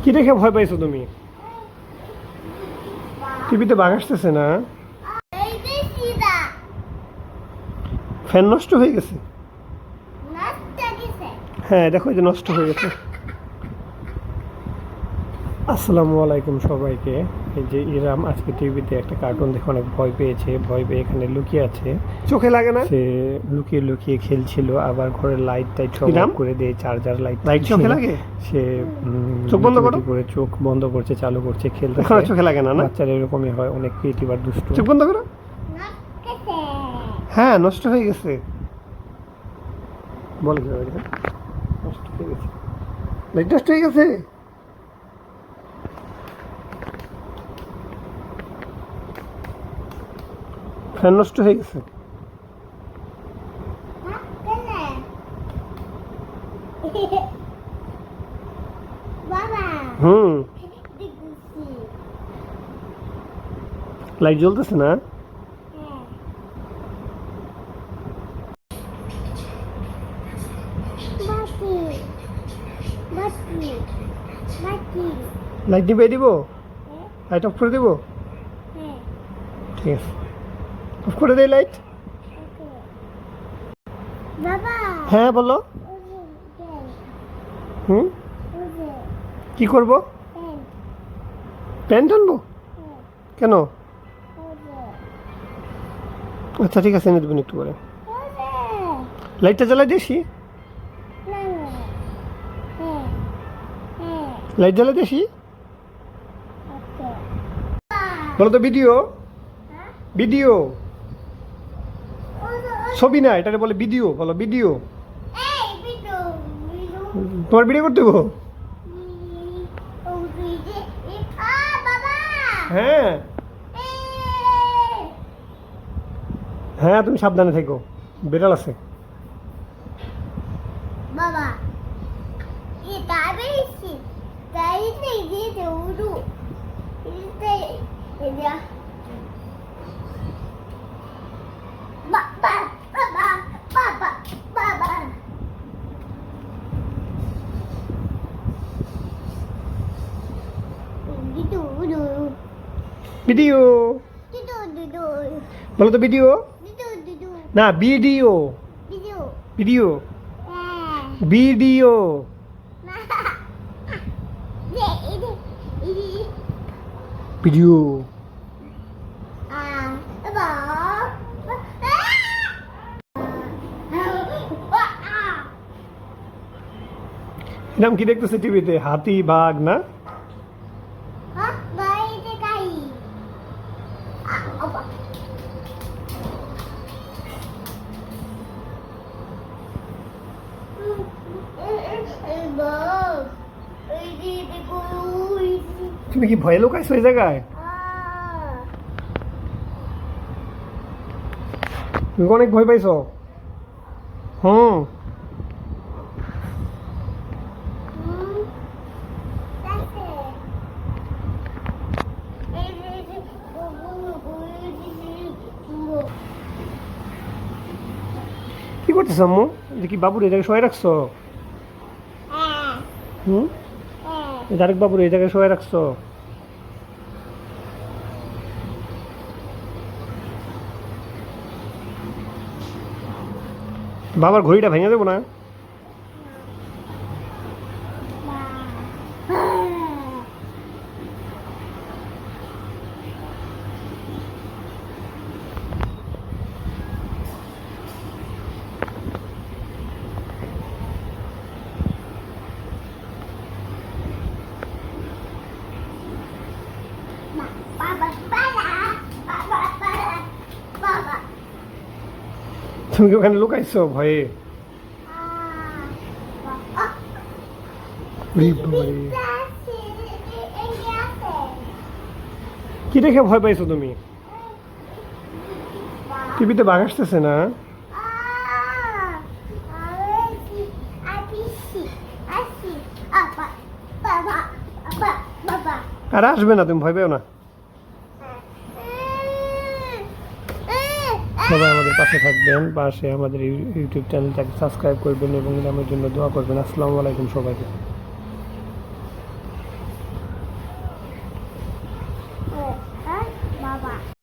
কি দেখে ভয় পাইছো তুমি? টিভিতে বাঘ আসতেছে না? ফ্যান নষ্ট হয়ে গেছে। হ্যাঁ দেখো, এই যে নষ্ট হয়ে গেছে। আসসালামু আলাইকুম সবাইকে। এই যে ইরাম আজকে টিভিতে একটা কার্টুন দেখে অনেক ভয় পেয়েছে। ভয় পেয়ে এখানে লুকিয়ে আছে। চোখে লাগে না? সে লুকিয়ে লুকিয়ে খেলছিল, আবার ঘরের লাইট টাইট সব অফ করে দিয়ে চার্জার লাইট চোখে লাগে। সে চোখ বন্ধ করে চোখ বন্ধ করছে, চালু করছে, খেলতে। চোখে লাগে না? বাচ্চারা এরকমই হয়, অনেক ক্রিয়েটিভ আর দুষ্টু। চোখ বন্ধ করো। হ্যাঁ নষ্ট হয়ে গেছে। বল নষ্ট হয়ে গেছে, লাইট নষ্ট হয়ে গেছে। ফ্যান নষ্ট হয়ে গেছে। লাইট জ্বলতেছে না? লাইট নিবে দিব? লাইট অফ করে দিব? ঠিক আছে, অফ করে দেই লাইট। হ্যাঁ বলো। কি করব? প্যান্ট আনবো? কেন? আচ্ছা ঠিক আছে, এনে দেবেন একটু করে। লাইটটা জ্বালাই দিয়েছি? লাইট জ্বালাই দিয়েছি? বলো তো ভিডিও। ভিডিও ছবি না, এটা বলে ভিডিও। বলো ভিডিও। তোমার ভিডিও করতে গো? হ্যাঁ হ্যাঁ, তুমি সাবধানে থেকো, বিড়াল আছে। বাবা এটা বেশি তাই নেই যে দৌড়ু এটা এটা বাবা বাবা বাবা বাবা ভিডিও বলো তো ভিডিও না, ভিডিও ভিডিও ভিডিও ভিডিও। নাম কি দেখতেছে টিভিতে? হাতি বাঘ না? তুমি কি ভয়ে লুকাইছো এই জায়গায়? তুমি অনেক ভয় পাইছো? কি করতেছ আম্মু? এটা কি বাবুর এই জায়গায় শোয়া রাখছো? জারেক বাবুর এই জায়গায় শোয়া রাখছো? বাবার ঘড়িটা ভেঙে দেবো না? তুমি কি ওখানে লুকাইছো ভয়ে? কি দেখে ভয় পাইছো তুমি? টিভিতে বাঘ আসতেছে না? আর আসবে না, তুমি ভয় পেও না। সবাই আমাদের পাশে থাকবেন, পাশে আমাদের ইউটিউব চ্যানেলটাকে সাবস্ক্রাইব করবেন এবং আমার জন্য দোয়া করবেন। আসসালামু আলাইকুম সবাইকে। হ্যাঁ বাবা